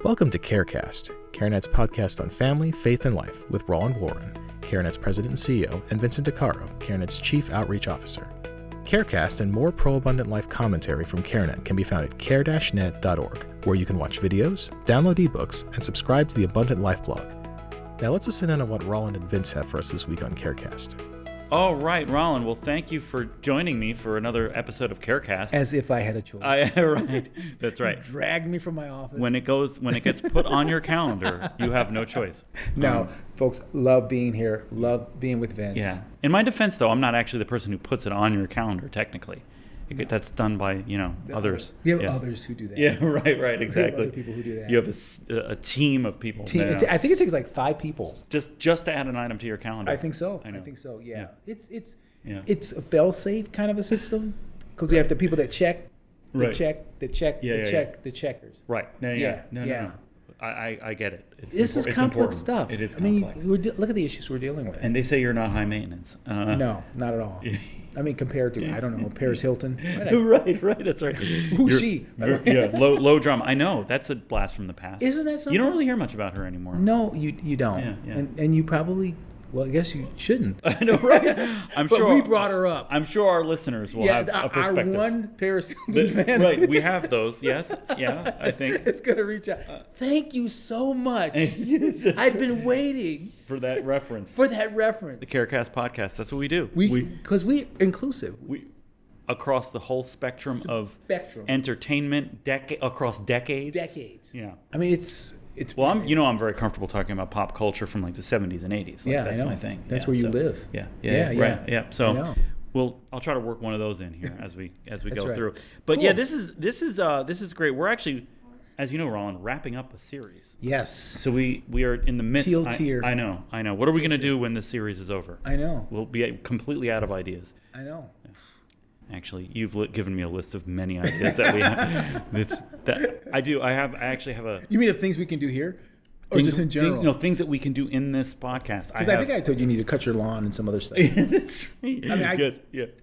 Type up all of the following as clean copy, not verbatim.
Welcome to CareCast, CareNet's podcast on family, faith, and life with Roland, CareNet's president and CEO, and Vincent DiCaro, CareNet's chief outreach officer. CareCast and more pro-abundant life commentary from CareNet can be found at care-net.org, where you can watch videos, download ebooks, and subscribe to the Abundant Life blog. Now let's listen in on what Roland and Vince have for us this week on CareCast. All right, Roland. Well, thank you for joining me for another episode of CareCast. As if I had a choice. Right. That's right. Drag me from my office. When it gets put on your calendar, you have no choice. No, folks, love being here. Love being with Vince. Yeah. In my defense, though, I'm not actually the person who puts it on your calendar, technically. That's done by, others. We have others who do that. Yeah, right, exactly. We have other people who do that. You have a team of people. I think it takes like 5 people. Just to add an item to your calendar. I think so. I think so, yeah. Yeah. It's a fail-safe kind of a system because we have the people that check, the checkers. Right. No. I get it. This is complex stuff. It is complex. Look at the issues we're dealing with. And they say you're not high maintenance. No, not at all. I mean, compared to, I don't know, Paris Hilton. Right, that's right. Who's she? Low drama. I know, that's a blast from the past. Isn't that something? You don't really hear much about her anymore. No, you don't. Yeah. And you probably, well, I guess you shouldn't. I know, right? I'm but sure we brought her up. I'm sure our listeners will have a perspective. Our one Paris Hilton fan. Right, we have those, yes. Yeah, I think. It's going to reach out. Thank you so much. I've been waiting. For that reference. The CareCast podcast, that's what we do. Because we're inclusive. Across the whole spectrum of entertainment, across decades. Yeah. I mean, it's well, I'm very comfortable talking about pop culture from like the 70s and 80s. That's my thing. That's where you live. Yeah. Right. Yeah. So, I'll try to work one of those in here as we go through. But cool. this is great. We're actually, as you know, Roland, wrapping up a series. Yes. So we are in the midst. I know. What are we going to do when this series is over? I know. We'll be completely out of ideas. I know. Actually, you've given me a list of many ideas that we have. I actually have a. You mean of things we can do here, or just in general? Things that we can do in this podcast. Because I think I told you need to cut your lawn and some other stuff. That's right.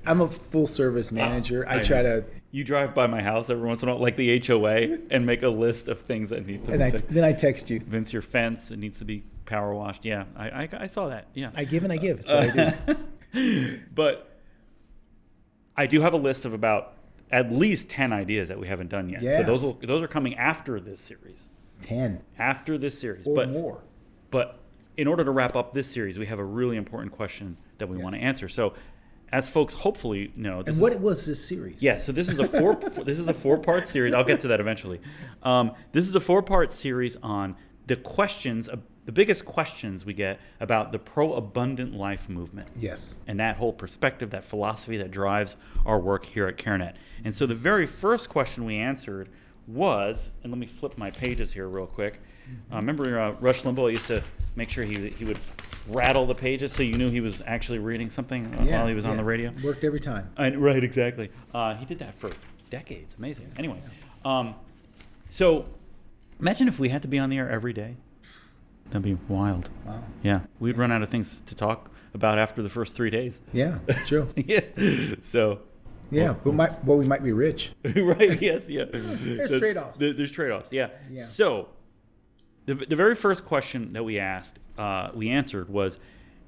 I'm a full service manager. I try to. You drive by my house every once in a while, like the HOA, and make a list of things that need to be fixed. Then I text you. Vince, your fence, it needs to be power washed. Yeah, I saw that. Yeah. I give and I give. That's what I do. But I do have a list of about at least 10 ideas that we haven't done yet. Yeah. So those are coming after this series. 10. After this series. Or more. But in order to wrap up this series, we have a really important question that we want to answer. So as folks hopefully know, what was this series? Yeah, so this is a 4-part series. I'll get to that eventually. This is a 4-part series on the questions, the biggest questions we get about the pro-abundant life movement. Yes. And that whole perspective, that philosophy that drives our work here at CareNet. And so the very first question we answered was, and let me flip my pages here real quick. Remember Rush Limbaugh used to make sure he would rattle the pages so you knew he was actually reading something while he was on the radio? Worked every time. Right, exactly. He did that for decades. Amazing. Anyway, so imagine if we had to be on the air every day. That'd be wild. Wow. Yeah, we'd run out of things to talk about after the first 3 days. Yeah, that's true. Yeah. So. Yeah, we might be rich. Right. Yes. Yeah. There's trade-offs. There's trade-offs. Yeah. So, the very first question that we answered was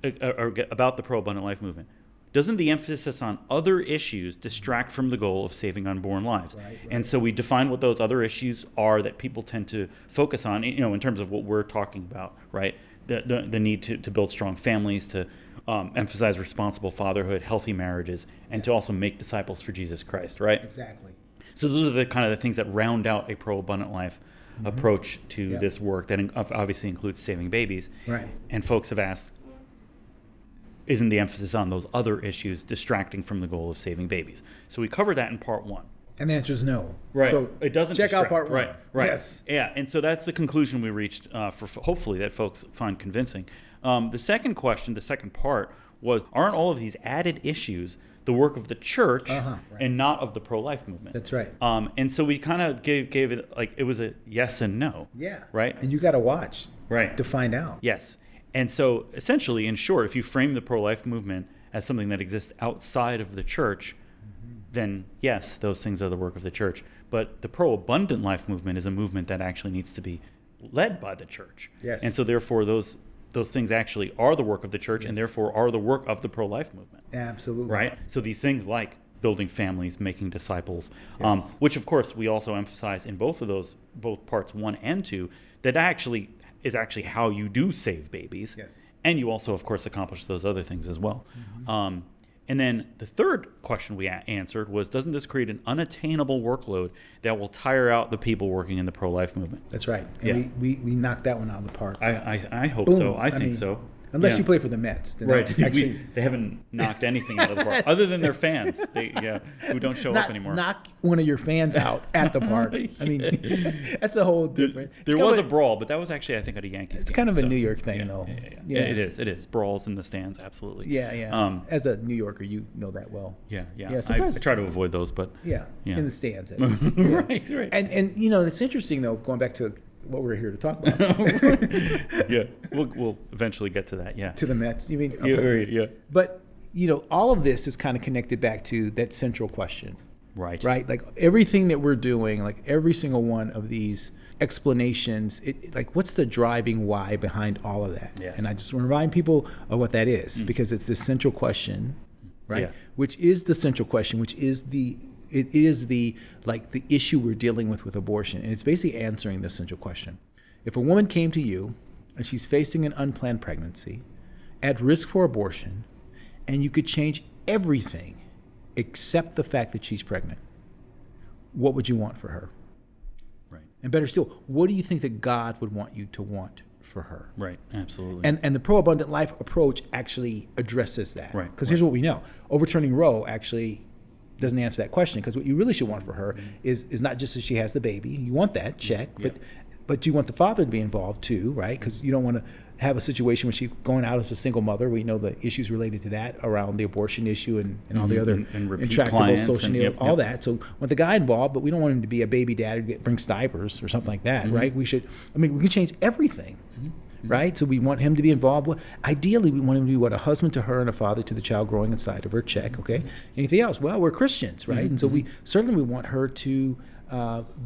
about the pro-abundant life movement. Doesn't the emphasis on other issues distract from the goal of saving unborn lives? Right. And so we define what those other issues are that people tend to focus on, in terms of what we're talking about, right? The need to build strong families, to emphasize responsible fatherhood, healthy marriages, and to also make disciples for Jesus Christ, right? Exactly. So those are the kind of the things that round out a pro-abundant life approach to this work that obviously includes saving babies. Right. And folks have asked, isn't the emphasis on those other issues distracting from the goal of saving babies? So we covered that in part 1. And the answer is no. Right. So it doesn't check distract. out part 1. Right. Yes. Yeah. And so that's the conclusion we reached for hopefully that folks find convincing. The second question, the second part, was aren't all of these added issues the work of the church and not of the pro-life movement? That's right. And so we kind of gave it like it was a yes and no. Yeah. Right. And you got to watch. Right. To find out. Yes. And so essentially, in short, if you frame the pro-life movement as something that exists outside of the church, then yes, those things are the work of the church. But the pro-abundant life movement is a movement that actually needs to be led by the church. Yes. And so therefore those things actually are the work of the church, and therefore are the work of the pro-life movement. Absolutely. Right? So these things like building families, making disciples, Yes. which of course we also emphasize in both parts 1 and 2, that actually is actually how you do save babies. Yes. And you also, of course, accomplish those other things as well. And then the third question we answered was, doesn't this create an unattainable workload that will tire out the people working in the pro-life movement? That's right. And Yeah. we knocked that one out of the park. I hope Boom. so. I think mean, so. Unless Yeah. you play for the Mets. Then Right. Actually, They haven't knocked anything out of the park, other than their fans, who don't show up anymore. knock one of your fans out at the park. I mean, that's a whole different. There was a brawl, but that was actually, I think, at a Yankees It's game. kind of a So, New York thing, yeah, though. Yeah. It is. Brawls in the stands, absolutely. Yeah. As a New Yorker, you know that well. Yeah. Yeah, I sometimes- try to avoid those, but Yeah. Yeah. In the stands. At least. Yeah. right. And it's interesting though, going back to what we're here to talk about. Yeah, we'll eventually get to that. Yeah. To the Mets. You mean? Yeah, Okay. right, yeah. But all of this is kind of connected back to that central question. Right. Like everything that we're doing, like every single one of these explanations, like what's the driving why behind all of that? Yes. And I just want to remind people of what that is, because it's the central question, right? Yeah. Which is the central question, which is the issue we're dealing with abortion. And it's basically answering this central question. If a woman came to you and she's facing an unplanned pregnancy, at risk for abortion, and you could change everything except the fact that she's pregnant, what would you want for her? Right. And better still, what do you think that God would want you to want for her? Right. Absolutely. And the pro-abundant life approach actually addresses that. Right, Because here's what we know. Overturning Roe actually doesn't answer that question, because what you really should want for her is not just that she has the baby. You want that, check, but you want the father to be involved too, right? Because you don't want to have a situation where she's going out as a single mother. We know the issues related to that around the abortion issue and all the other and repeat intractable clients social and- need, all that. So want the guy involved, but we don't want him to be a baby dad who brings diapers or something like that, right? We can change everything. Right? So we want him to be involved. Ideally, we want him to be a husband to her and a father to the child growing inside of her, check, okay? Anything else? Well, we're Christians, right? And so we want her to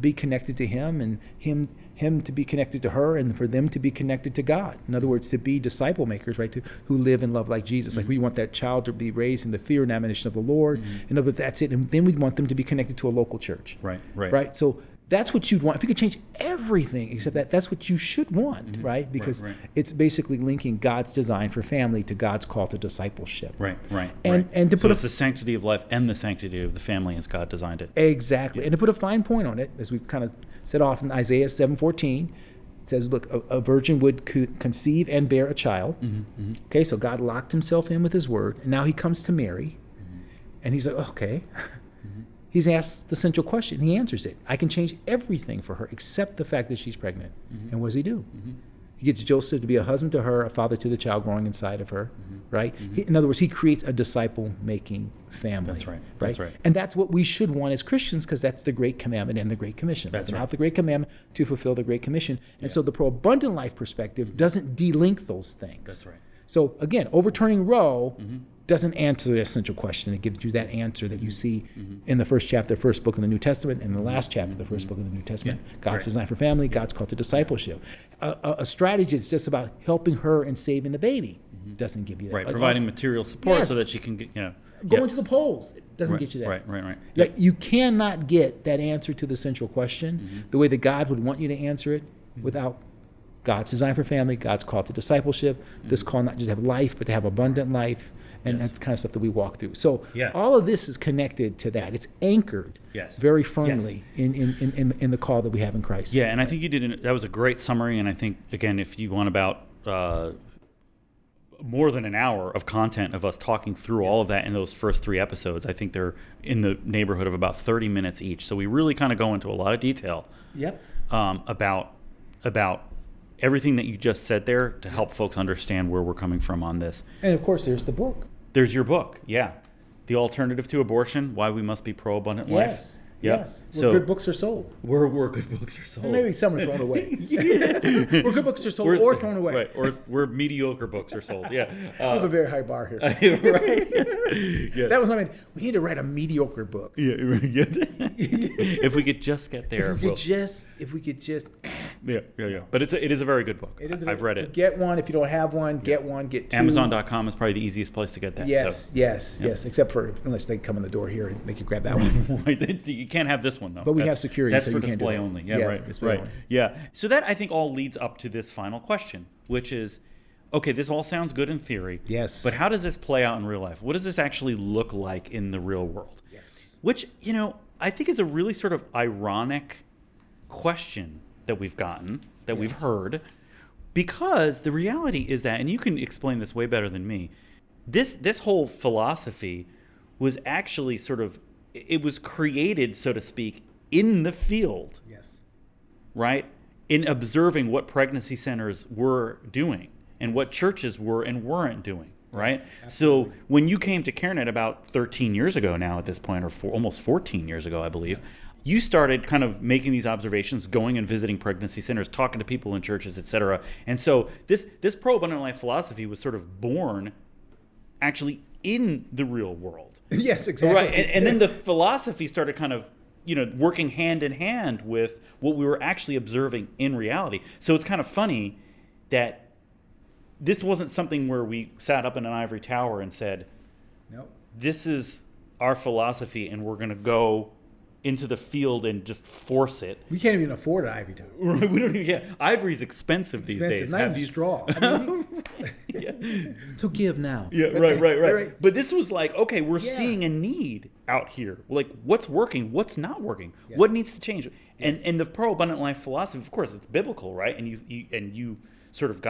be connected to him, and him to be connected to her, and for them to be connected to God. In other words, to be disciple makers, right? Who live and love like Jesus. Like we want that child to be raised in the fear and admonition of the Lord. But that's it. And then we want them to be connected to a local church. Right? So that's what you'd want. If you could change everything except that, that's what you should want, right? Because it's basically linking God's design for family to God's call to discipleship. Right. And to So put it's the sanctity of life and the sanctity of the family as God designed it. Exactly. And to put a fine point on it, as we've kind of said off in Isaiah 7:14, it says, look, a virgin would conceive and bear a child. Okay, so God locked himself in with his word, and now he comes to Mary, and he's like, okay. He's asked the central question. He answers it. I can change everything for her except the fact that she's pregnant. And what does he do? He gets Joseph to be a husband to her, a father to the child growing inside of her, right? In other words, he creates a disciple-making family. That's right. And that's what we should want as Christians, because that's the Great Commandment and the Great Commission. That's right. Out the Great Commandment to fulfill the Great Commission. And so the pro-abundant life perspective doesn't delink those things. That's right. So again, overturning Roe doesn't answer the essential question. It gives you that answer that you see in the first chapter, the first book of the New Testament, and the last chapter, the first book of the New Testament. God's design for family, God's call to discipleship. A strategy that's just about helping her and saving the baby doesn't give you that. Right, Like, providing material support Yes. so that she can get, going to the polls doesn't get you that. Right. Like, you cannot get that answer to the central question the way that God would want you to answer it without God's design for family, God's call to discipleship, this call not just to have life, but to have abundant life. And that's the kind of stuff that we walk through. So all of this is connected to that. It's anchored very firmly in the call that we have in Christ. Yeah, and I think you did. That was a great summary. And I think, again, if you want about more than an hour of content of us talking through all of that in those first 3 episodes, I think they're in the neighborhood of about 30 minutes each. So we really kind of go into a lot of detail about everything that you just said there to help folks understand where we're coming from on this. And of course, there's the book. There's your book, The Alternative to Abortion, Why We Must Be Pro-Abundant Life. Yes. So Where good books are sold. where good books are sold. And maybe some are thrown away. Where good books are sold or thrown away. Right. Or where mediocre books are sold. Yeah. We have a very high bar here. Right. Yeah. That was what I mean. We need to write a mediocre book. Yeah. If we could just get there. If we could just. Yeah. But it is a very good book. It is. I've read it. Get one. If you don't have one, get one. Get two. Amazon.com is probably the easiest place to get that. Yes. Except for unless they come in the door here and make you grab that one. Right. You can't have this one though. But we have security. That's so for you can't display do that. only. Yeah. Right. Display only. Yeah. So that I think all leads up to this final question, which is, okay, this all sounds good in theory. Yes. But how does this play out in real life? What does this actually look like in the real world? Yes. Which, I think is a really sort of ironic question that we've gotten, that we've heard, because the reality is that, and you can explain this way better than me, this whole philosophy was actually sort of, it was created, so to speak, in the field. Yes. Right? In observing what pregnancy centers were doing and what churches were and weren't doing, right? Yes, so when you came to CareNet about 13 years ago now at this point, or almost 14 years ago, I believe, you started kind of making these observations, going and visiting pregnancy centers, talking to people in churches, et cetera. And so this pro-abundant life philosophy was sort of born actually in the real world. Yes, exactly. Right. And then the philosophy started kind of working hand in hand with what we were actually observing in reality. So it's kind of funny that this wasn't something where we sat up in an ivory tower and said, nope, this is our philosophy and we're going to go into the field and just force it. We can't even afford an ivory tower. Right, we don't even, yeah. Ivory's expensive these days. Not even straw. So give now. Yeah, right. But this was like, okay, we're seeing a need out here. Like, what's working? What's not working? Yes. What needs to change? And the pro-abundant life philosophy, of course, it's biblical, right? And you sort of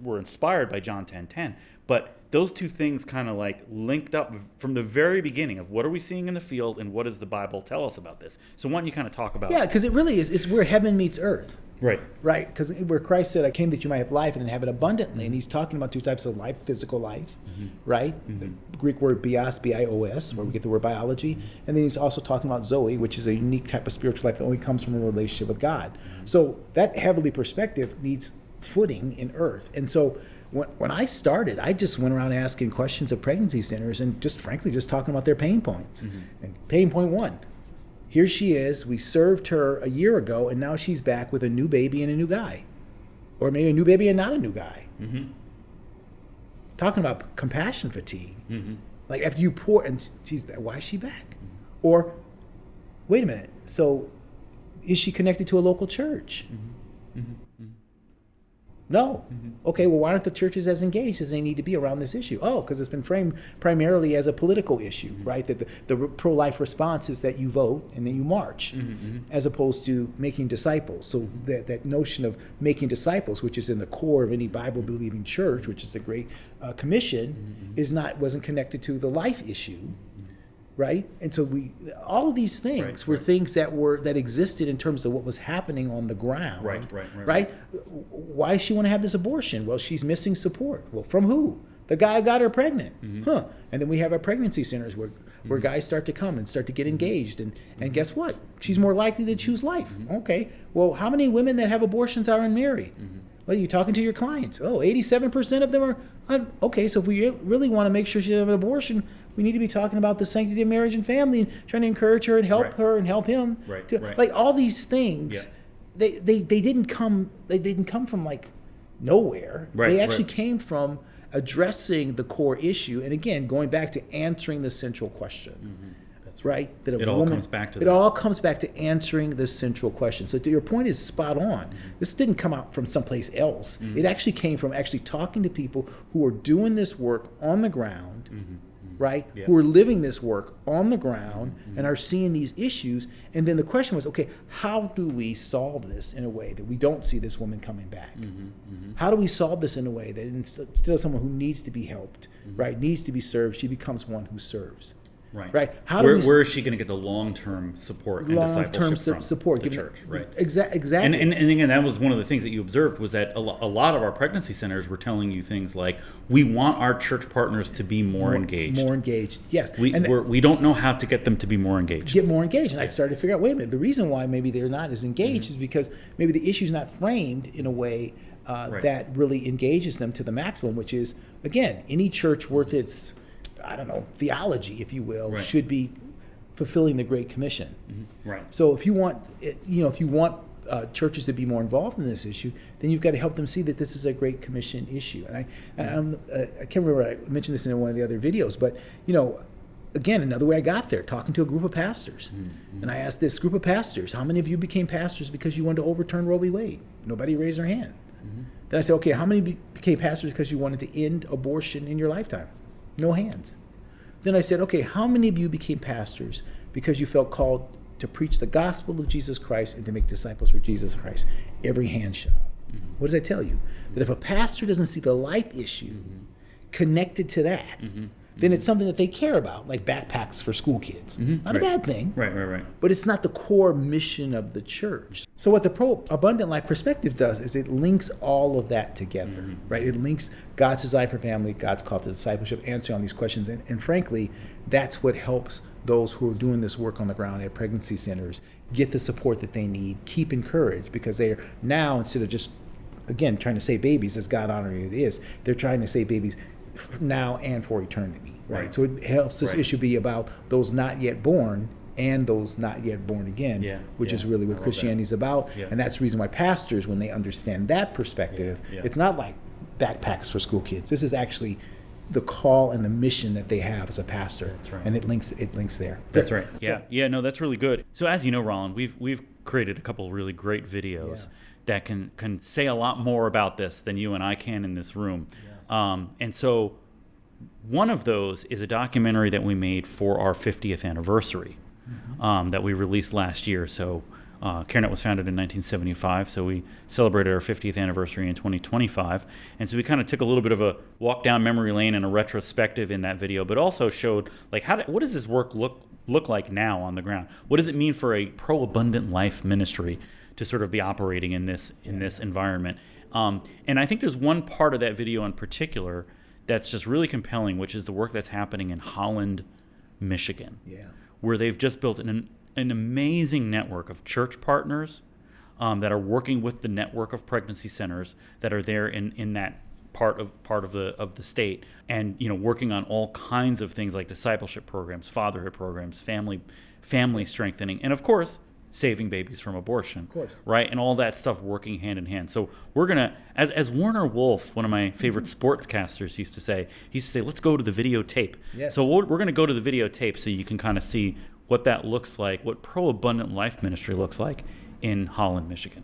were inspired by John 10:10. But those two things kind of like linked up from the very beginning of what are we seeing in the field and what does the Bible tell us about this? So why don't you kind of talk about because it really is. It's where heaven meets earth. Right. Because where Christ said, I came that you might have life and have it abundantly. And he's talking about two types of life, physical life, right? The Greek word bios, B-I-O-S, where we get the word biology. And then he's also talking about Zoe, which is a unique type of spiritual life that only comes from a relationship with God. So that heavenly perspective needs footing in earth. And so when I started, I just went around asking questions of pregnancy centers and just frankly just talking about their pain points. And pain point one, here she is, we served her a year ago and now she's back with a new baby and a new guy. Or maybe a new baby and not a new guy. Talking about compassion fatigue. Like after you pour, and she's back, why is she back? Or, wait a minute, so is she connected to a local church? No. Okay, well, why aren't the churches as engaged as they need to be around this issue? Oh, because it's been framed primarily as a political issue, right? That the pro-life response is that you vote and then you march, as opposed to making disciples. So that notion of making disciples, which is in the core of any Bible-believing church, which is the Great Commission, wasn't connected to the life issue. Right, and so all of these things were things that existed in terms of what was happening on the ground. Right. Why does she want to have this abortion? Well, she's missing support. Well, from who? The guy got her pregnant. And then we have our pregnancy centers where guys start to come and start to get engaged. And guess what? She's more likely to choose life. Okay. Well, how many women that have abortions are unmarried? Well, you're talking to your clients. Oh, 87% of them are. Okay, so if we really want to make sure she doesn't have an abortion, we need to be talking about the sanctity of marriage and family and trying to encourage her and help her and help him. Like all these things, they didn't come from like nowhere. They actually came from addressing the core issue, and again, going back to answering the central question. That's right. That it all comes back to that. It all comes back to answering the central question. So your point is spot on. This didn't come out from someplace else. It actually came from actually talking to people who are doing this work on the ground, right? Who are living this work on the ground and are seeing these issues. And then the question was, okay, how do we solve this in a way that we don't see this woman coming back? How do we solve this in a way that instead of someone who needs to be helped, right, needs to be served, she becomes one who serves? Right. How do where is she going to get the long-term support and discipleship from support the church? Right. Exactly. And again, that was one of the things that you observed, was that a lot of our pregnancy centers were telling you things like, we want our church partners to be more engaged. More engaged, yes. We don't know how to get them to be more engaged. And I started to figure out, wait a minute, the reason why maybe they're not as engaged is because maybe the issue's not framed in a way that really engages them to the maximum, which is, again, any church worth its, theology, if you will, should be fulfilling the Great Commission. Right. So if you want, churches to be more involved in this issue, then you've got to help them see that this is a Great Commission issue. And I can't remember, I mentioned this in one of the other videos, but again, another way I got there, talking to a group of pastors. And I asked this group of pastors, how many of you became pastors because you wanted to overturn Roe v. Wade? Nobody raised their hand. Then I said, okay, how many became pastors because you wanted to end abortion in your lifetime? No hands. Then I said, okay, how many of you became pastors because you felt called to preach the gospel of Jesus Christ and to make disciples for Jesus Christ? Every hand shot. What does that tell you? That if a pastor doesn't see the life issue connected to that, then it's something that they care about, like backpacks for school kids. Not a bad thing. Right. But it's not the core mission of the church. So what the Pro-Abundant Life perspective does is it links all of that together, right? It links God's design for family, God's call to discipleship, answering all these questions. And frankly, that's what helps those who are doing this work on the ground at pregnancy centers get the support that they need, keep encouraged, because they are now, instead of just, again, trying to save babies, as God-honoring it is, they're trying to save babies now and for eternity, right? So it helps this issue be about those not yet born and those not yet born again, which is really what Christianity is about. And that's the reason why pastors, when they understand that perspective, it's not like backpacks for school kids. This is actually the call and the mission that they have as a pastor. That's right. And it links there. That's right. Yeah. No, that's really good. So as you know, Roland, we've created a couple really great videos that can say a lot more about this than you and I can in this room. And so one of those is a documentary that we made for our 50th anniversary that we released last year. So CareNet was founded in 1975, so we celebrated our 50th anniversary in 2025. And so we kind of took a little bit of a walk down memory lane and a retrospective in that video, but also showed like what does this work look like now on the ground? What does it mean for a pro-abundant life ministry to sort of be operating in this environment? And I think there's one part of that video in particular that's just really compelling, which is the work that's happening in Holland, Michigan, where they've just built an amazing network of church partners that are working with the network of pregnancy centers that are there in that part of the state, and working on all kinds of things like discipleship programs, fatherhood programs, family strengthening, and of course, saving babies from abortion, of course, right? And all that stuff working hand in hand. So we're going to, as Warner Wolf, one of my favorite sportscasters, used to say, let's go to the videotape. Yes. So we're going to go to the videotape so you can kind of see what that looks like, what Pro-Abundant Life Ministry looks like in Holland, Michigan.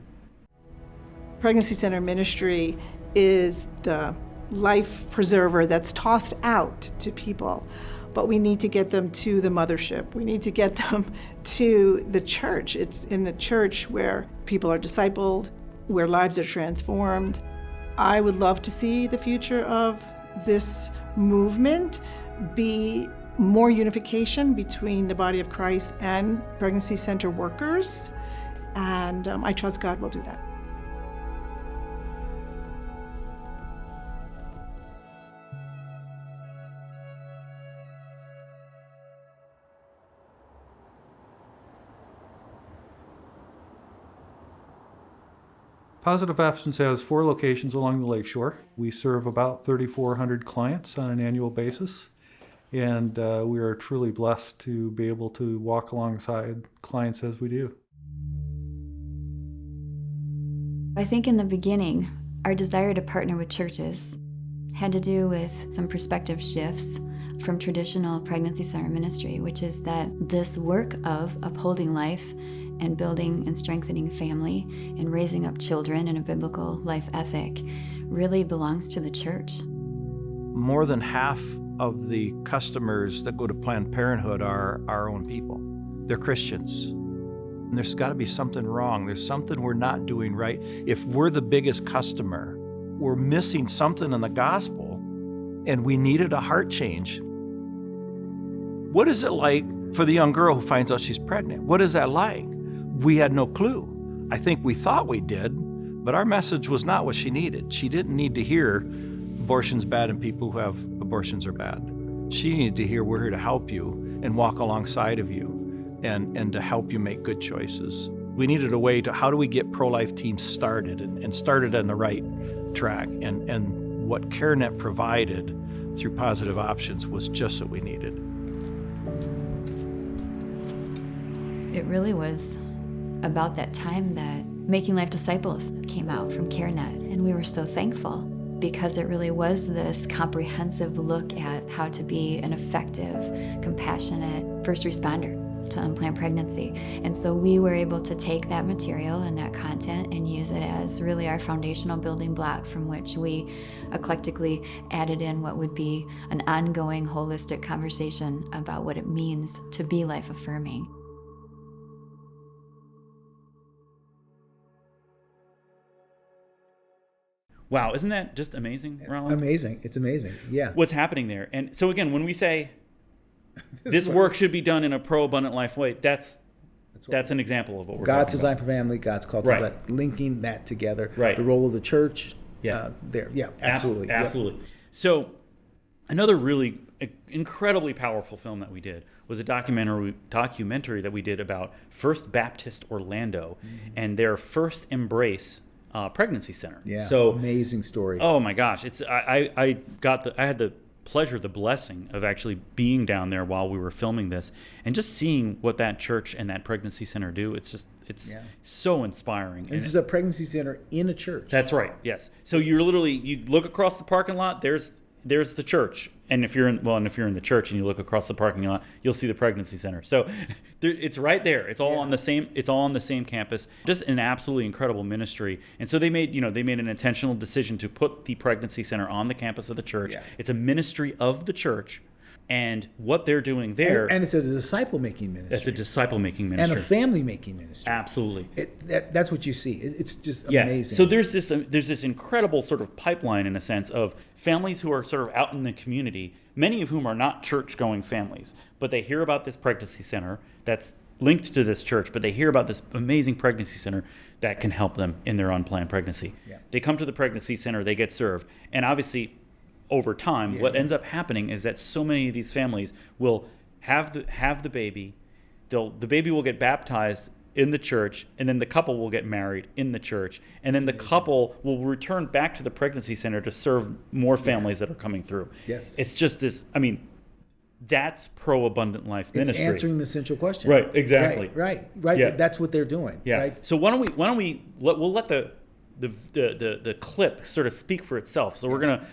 Pregnancy Center Ministry is the life preserver that's tossed out to people. But we need to get them to the mothership. We need to get them to the church. It's in the church where people are discipled, where lives are transformed. I would love to see the future of this movement be more unification between the body of Christ and pregnancy center workers. And I trust God will do that. Positive Options has 4 locations along the lakeshore. We serve about 3,400 clients on an annual basis, and we are truly blessed to be able to walk alongside clients as we do. I think in the beginning, our desire to partner with churches had to do with some perspective shifts from traditional pregnancy center ministry, which is that this work of upholding life and building and strengthening family and raising up children in a biblical life ethic really belongs to the church. More than half of the customers that go to Planned Parenthood are our own people. They're Christians. And there's got to be something wrong. There's something we're not doing right. If we're the biggest customer, we're missing something in the gospel, and we needed a heart change. What is it like for the young girl who finds out she's pregnant? What is that like? We had no clue. I think we thought we did, but our message was not what she needed. She didn't need to hear abortion's bad and people who have abortions are bad. She needed to hear we're here to help you and walk alongside of you and to help you make good choices. We needed a way to, how do we get pro-life teams started and started on the right track? And what CareNet provided through Positive Options was just what we needed. It really was about that time that Making Life Disciples came out from CareNet, and we were so thankful because it really was this comprehensive look at how to be an effective, compassionate first responder to unplanned pregnancy. And so we were able to take that material and that content and use it as really our foundational building block from which we eclectically added in what would be an ongoing holistic conversation about what it means to be life affirming. Wow, isn't that just amazing, Roland? Amazing. It's amazing. Yeah. What's happening there? And so again, when we say this work should be done in a pro-abundant life way, that's an example of what we're God's talking design about. for family, God's call to Right. that, linking that together. Right. The role of the church. Yeah. There. Yeah, absolutely. Yeah. Absolutely. So another really incredibly powerful film that we did was a documentary that we did about First Baptist Orlando and their first embrace pregnancy center. Yeah. So amazing story. oh my gosh, it's I had the pleasure, the blessing of actually being down there while we were filming this and just seeing what that church and that pregnancy center do. It's so inspiring. And this is a pregnancy center in a church. That's right. Yes. So you look across the parking lot. There's the church, and if you're in the church and you look across the parking lot, you'll see the pregnancy center. So it's right there. It's all on the same. It's all on the same campus. Just an absolutely incredible ministry. And so they made an intentional decision to put the pregnancy center on the campus of the church. Yeah. It's a ministry of the church, and what they're doing there. And it's a disciple-making ministry. It's a disciple-making ministry. And a family-making ministry. Absolutely. That's what you see. It's just Yeah. amazing. So there's this incredible sort of pipeline in a sense of families who are sort of out in the community, many of whom are not church-going families, but they hear about this pregnancy center that's linked to this church, but they hear about this amazing pregnancy center that can help them in their unplanned pregnancy. Yeah. They come to the pregnancy center, they get served, and obviously over time, what ends up happening is that so many of these families will have the baby. The baby will get baptized in the church, and then the couple will get married in the church, and then the couple will return back to the pregnancy center to serve more families that are coming through. Yes. It's just this. I mean, that's pro-abundant life It's ministry. answering the central question. Right. Exactly. Right. Yeah. That's what they're doing. Yeah. Right? So we'll let the clip sort of speak for itself. So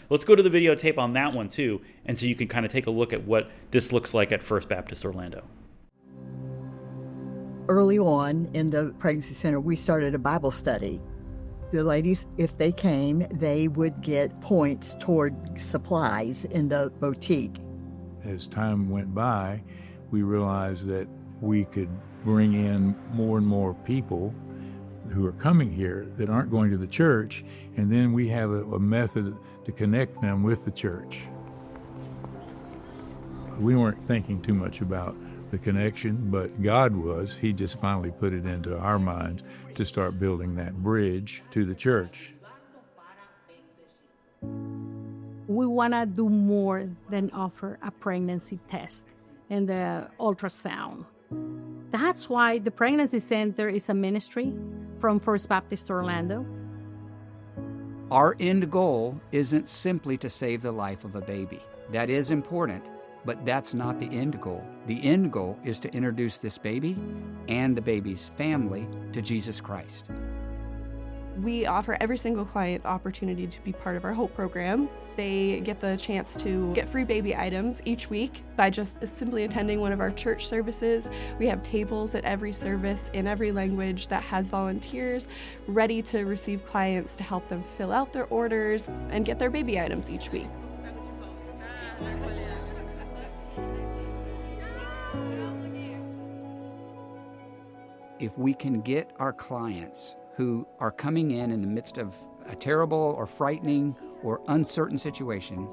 let's go to the videotape on that one too, and so you can kind of take a look at what this looks like at First Baptist Orlando. Early on in the pregnancy center, we started a Bible study. The ladies, if they came, they would get points toward supplies in the boutique. As time went by, we realized that we could bring in more and more people who are coming here that aren't going to the church, and then we have a method to connect them with the church. We weren't thinking too much about the connection, but God was. He just finally put it into our minds to start building that bridge to the church. We want to do more than offer a pregnancy test and the ultrasound. That's why the Pregnancy Center is a ministry from First Baptist Orlando. Our end goal isn't simply to save the life of a baby. That is important, but that's not the end goal. The end goal is to introduce this baby and the baby's family to Jesus Christ. We offer every single client the opportunity to be part of our HOPE program. They get the chance to get free baby items each week by just simply attending one of our church services. We have tables at every service in every language that has volunteers ready to receive clients to help them fill out their orders and get their baby items each week. If we can get our clients who are coming in the midst of a terrible or frightening or uncertain situation,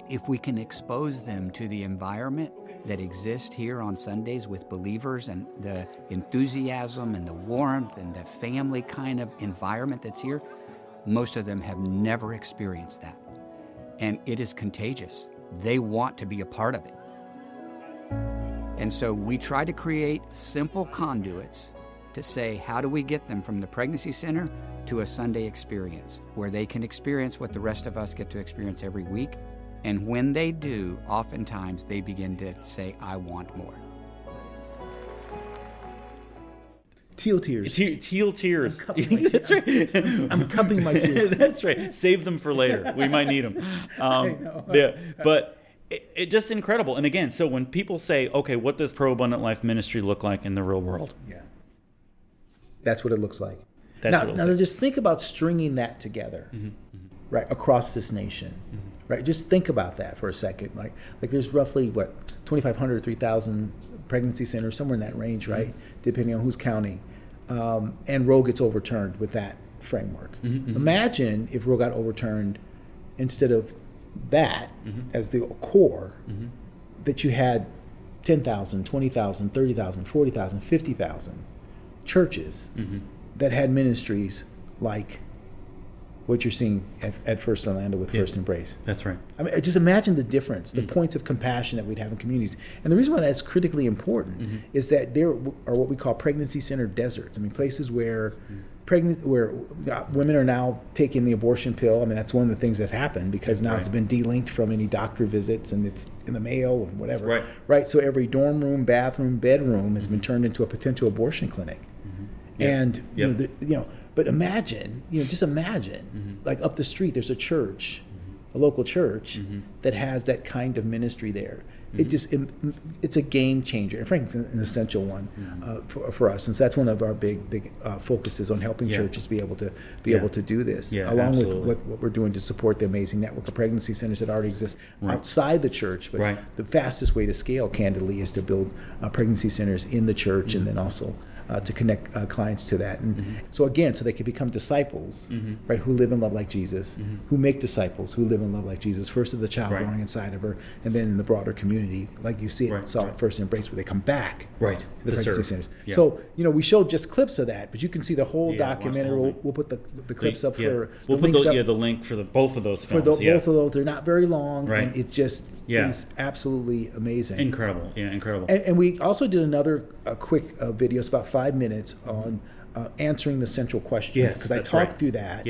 if we can expose them to the environment that exist here on Sundays with believers, and the enthusiasm and the warmth and the family kind of environment that's here, most of them have never experienced that. And it is contagious. They want to be a part of it. And so we try to create simple conduits to say, how do we get them from the pregnancy center to a Sunday experience where they can experience what the rest of us get to experience every week? And when they do, oftentimes they begin to say, I want more. Teal tears. Teal tears. That's right. I'm cupping my tears. That's right. Save them for later. We might need them. I know. Yeah, but it just incredible. And again, so when people say, okay, what does Pro Abundant Life Ministry look like in the real world? Yeah. That's what it looks like. Now Just think about stringing that together, right, across this nation. Right, just think about that for a second. Like there's roughly 2,500, 3,000 pregnancy centers, somewhere in that range, right? Depending on who's counting. And Roe gets overturned with that framework. Imagine if Roe got overturned instead of that as the core, that you had 10,000, 20,000, 30,000, 40,000, 50,000 churches that had ministries like what you're seeing at First Orlando with First Embrace. That's right. I mean, just imagine the difference, the points of compassion that we'd have in communities. And the reason why that's critically important is that there are what we call pregnancy center deserts. I mean, places where women are now taking the abortion pill. I mean, that's one of the things that's happened because now it's been delinked from any doctor visits and it's in the mail and whatever. Right. So every dorm room, bathroom, bedroom has been turned into a potential abortion clinic. And but imagine, just imagine, like up the street, there's a church, a local church that has that kind of ministry there. It's a game changer. And frankly, it's an essential one for us, since that's one of our big focuses on helping churches be able to do this, along with what we're doing to support the amazing network of pregnancy centers that already exist outside the church. But the fastest way to scale, candidly, is to build pregnancy centers in the church, and then also to connect clients to that. And so again, so they can become disciples, right, who live and love like Jesus, who make disciples who live and love like Jesus, first of the child growing inside of her, and then in the broader community, like you saw at First Embrace, where they come back to the pregnancy centers. So, we showed just clips of that, but you can see the whole documentary. We'll put the clips up for we'll put the link for both of those films. For both of those. They're not very long, and it just is absolutely amazing. Incredible. And we also did another quick video. It's about 5 minutes on answering the central question, because I talked through that.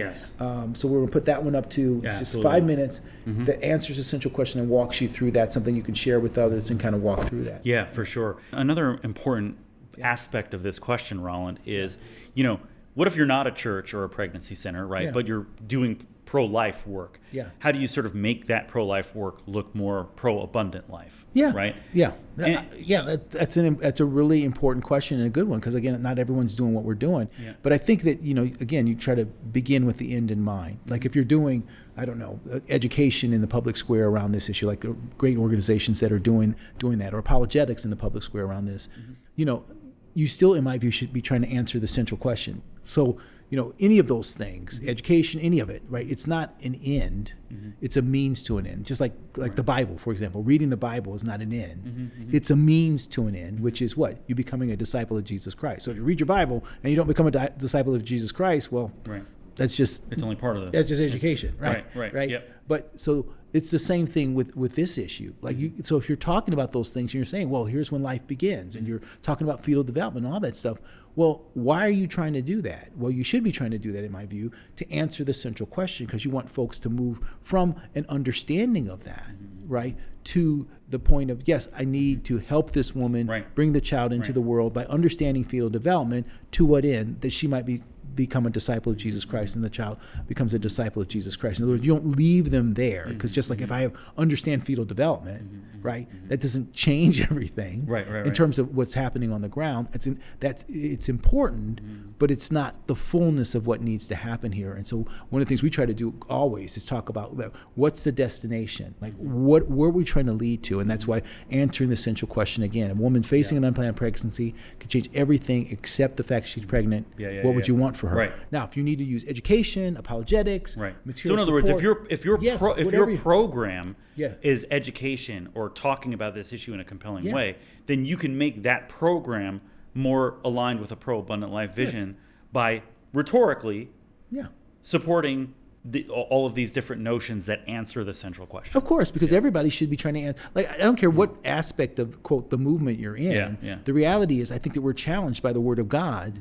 So we're going to put that one up too. It's just 5 minutes that answers the central question and walks you through that, something you can share with others and kind of walk through that. Yeah, for sure. Another important aspect of this question, Roland, is, what if you're not a church or a pregnancy center, right? But you're doing pro-life work. How do you sort of make that pro-life work look more pro-abundant life? Right? That's a really important question and a good one, because again, not everyone's doing what we're doing. But I think that, again, you try to begin with the end in mind. Like if you're doing, I don't know, education in the public square around this issue, like great organizations that are doing that, or apologetics in the public square around this, you still, in my view, should be trying to answer the central question. So, any of those things, education, any of it, right? It's not an end; it's a means to an end. Just like the Bible, for example, reading the Bible is not an end; it's a means to an end, which is what? You becoming a disciple of Jesus Christ. So if you read your Bible and you don't become a disciple of Jesus Christ, well, that's just it's only part of it. That's just education, right? Right. Yep. But so it's the same thing with this issue. Like so if you're talking about those things and you're saying, well, here's when life begins, and you're talking about fetal development and all that stuff. Well, why are you trying to do that? Well, you should be trying to do that, in my view, to answer the central question, because you want folks to move from an understanding of that, right, to the point of, yes, I need to help this woman bring the child into the world by understanding fetal development, to what end? That she might become a disciple of Jesus Christ, and the child becomes a disciple of Jesus Christ. In other words, you don't leave them there, because just like if I understand fetal development, right, that doesn't change everything in terms of what's happening on the ground. It's important, but it's not the fullness of what needs to happen here. And so one of the things we try to do always is talk about what's the destination, like where are we trying to lead to, and that's why answering the central question again. A woman facing an unplanned pregnancy could change everything except the fact she's pregnant. What would you want for her. Right. Now, if you need to use education, apologetics, Right. material So in other words, support, if your program Yeah. is education or talking about this issue in a compelling Yeah. way, then you can make that program more aligned with a pro-abundant life vision by rhetorically supporting all of these different notions that answer the central question. Of course, because everybody should be trying to answer. Like, I don't care what aspect of, quote, the movement you're in. The reality is, I think that we're challenged by the Word of God,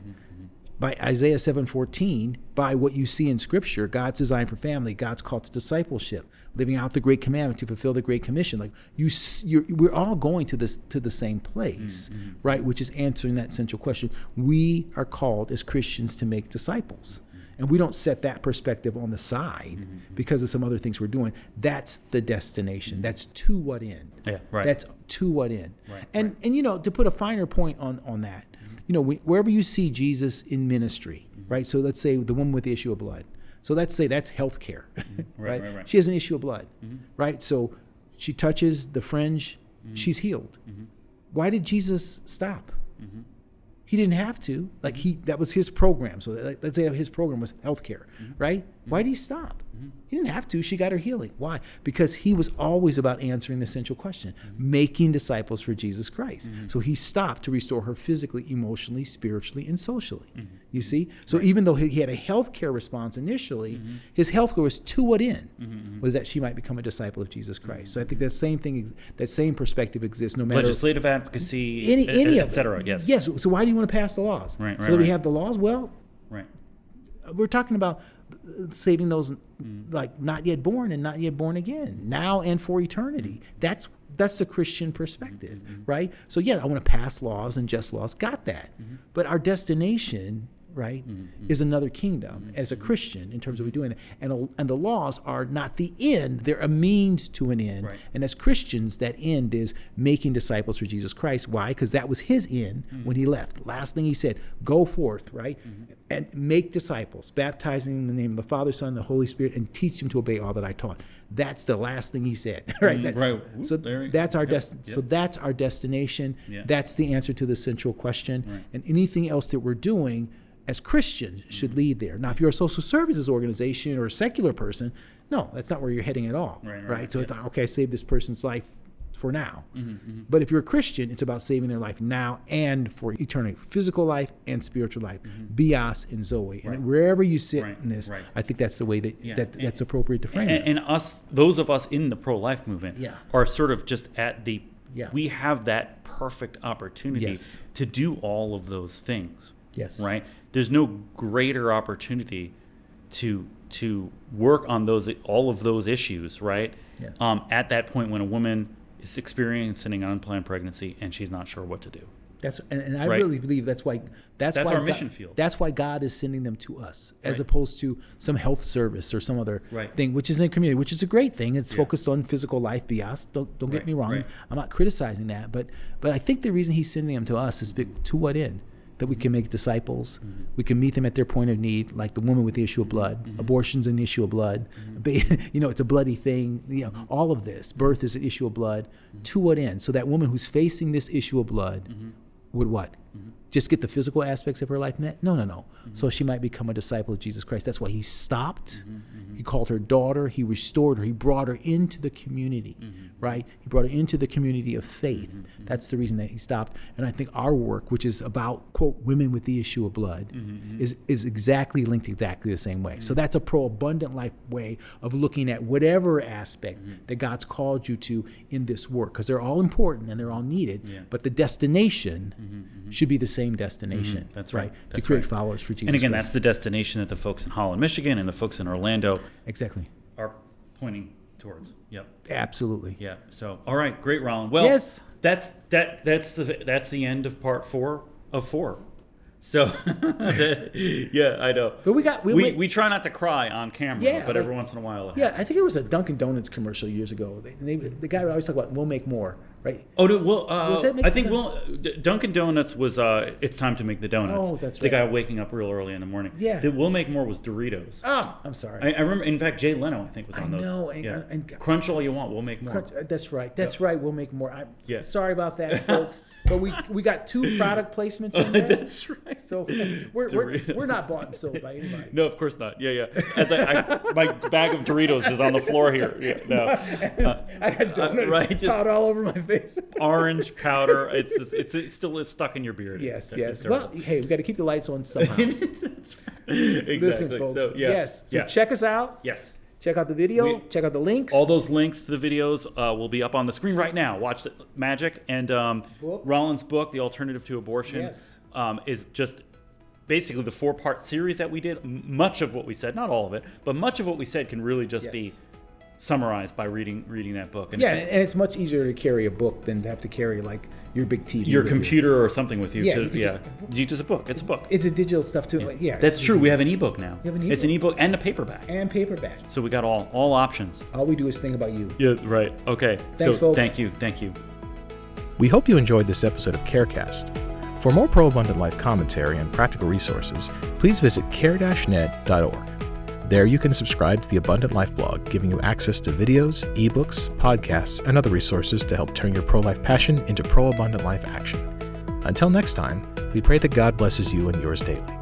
by Isaiah 7:14, by what you see in Scripture. God's design for family, God's call to discipleship, living out the Great Commandment to fulfill the Great Commission. Like we're all going to the same place, right? Which is answering that central question. We are called as Christians to make disciples. And we don't set that perspective on the side because of some other things we're doing. That's the destination. That's to what end. Yeah, right. That's to what end. Right, and you know, to put a finer point on that, you know, wherever you see Jesus in ministry, right? So let's say the woman with the issue of blood. So let's say that's healthcare, right? She has an issue of blood, right? So she touches the fringe, she's healed. Why did Jesus stop? He didn't have to. Like that was his program. So let's say his program was healthcare, right? Why did he stop? He didn't have to. She got her healing. Why? Because he was always about answering the central question, making disciples for Jesus Christ. So he stopped to restore her physically, emotionally, spiritually, and socially. You see? So even though he had a healthcare response initially, his healthcare was to what end? Was that she might become a disciple of Jesus Christ. So I think that same thing, that same perspective exists no matter legislative advocacy, any et cetera. Yes. Yes. So why do you want to pass the laws? Right. So that we have the laws. Well, right. We're talking about saving those like not yet born and not yet born again, now and for eternity. That's the Christian perspective, right? So yeah, I want to pass laws and just laws. Got that. But our destination, right, is another kingdom as a Christian in terms of we doing that. And the laws are not the end, they're a means to an end. Right. And as Christians, that end is making disciples for Jesus Christ. Why? Because that was his end when he left. Last thing he said, go forth, right, and make disciples, baptizing in the name of the Father, Son, and the Holy Spirit, and teach them to obey all that I taught. That's the last thing he said, right? So that's our So that's our destination. Yeah. That's the answer to the central question. Right. And anything else that we're doing as Christians should lead there. Now, if you're a social services organization or a secular person, no, that's not where you're heading at all, right? So it's okay, I saved this person's life for now. But if you're a Christian, it's about saving their life now and for eternity, physical life and spiritual life, bios and zoe. And wherever you sit in this, I think that's the way that's appropriate to frame it. And us, those of us in the pro-life movement, are sort of just at the, we have that perfect opportunity to do all of those things. Yes. Right? There's no greater opportunity to work on all of those issues, right? Yes. At that point when a woman is experiencing an unplanned pregnancy and she's not sure what to do. And I really believe that's why our mission field. That's why God is sending them to us, as opposed to some health service or some other thing, which is in a community, which is a great thing. It's focused on physical life, bios. Don't get me wrong. I'm not criticizing that, but I think the reason He's sending them to us is to what end? That we can make disciples, we can meet them at their point of need, like the woman with the issue of blood. Abortion's an issue of blood. It's a bloody thing. All of this, birth is an issue of blood. To what end? So that woman who's facing this issue of blood would what? Just get the physical aspects of her life met? No. So she might become a disciple of Jesus Christ. That's why He stopped. He called her daughter. He restored her. He brought her into the community, right? He brought her into the community of faith. That's the reason that He stopped. And I think our work, which is about, quote, women with the issue of blood, is exactly linked exactly the same way. So that's a pro-abundant life way of looking at whatever aspect that God's called you to in this work, because they're all important and they're all needed, but the destination should be the same destination. That's right. To create followers for Jesus And again, Christ. that's the destination that the folks in Holland, Michigan, and the folks in Orlando are pointing towards. Yep. Absolutely. Yeah. So, all right, great, Roland. Well, that's the end of part 4 of 4. So, yeah, I know. But we try not to cry on camera, every once in a while. I think it was a Dunkin' Donuts commercial years ago. The guy would always talk about, we'll make more, right? Oh, well, Was that I think Dunkin' Donuts was It's Time to Make the Donuts. Oh, that's The right. guy waking up real early in the morning. Yeah. The We'll Make More was Doritos. Oh, I'm sorry. I remember, in fact, Jay Leno, I think, was on I those. know, Yeah. and Crunch all you want, we'll make more. That's right. That's right. We'll make more. Yeah. Sorry about that, folks. But we got 2 product placements in there. That's right. So we're not bought and sold by anybody. No, of course not. Yeah. As my bag of Doritos is on the floor here. Yeah, no. I got donuts powder all over my face. Orange powder. It's still stuck in your beard. Yes. It's Well, hey, we got to keep the lights on somehow. That's right. Exactly. Listen, folks. So, yeah. Yes. So check us out. Yes. Check out the video. Check out the links. All those links to the videos will be up on the screen right now. Watch the Magic and Roland's book, The Alternative to Abortion, is just basically the 4-part series that we did. Much of what we said, not all of it, but much of what we said can really just be summarized by reading that book. And it's much easier to carry a book than to have to carry like your big TV, your computer or something with you. Yeah, just a book. It's a book. It's a digital stuff too. That's true. We have an ebook now. You have an ebook. It's an ebook and a paperback. So we got all options. All we do is think about you. Yeah, right. Okay. Thanks, folks. Thank you. We hope you enjoyed this episode of CareCast. For more pro-abundant life commentary and practical resources, please visit care-net.org. There you can subscribe to the Abundant Life blog, giving you access to videos, ebooks, podcasts, and other resources to help turn your pro-life passion into pro-abundant life action. Until next time, we pray that God blesses you and yours daily.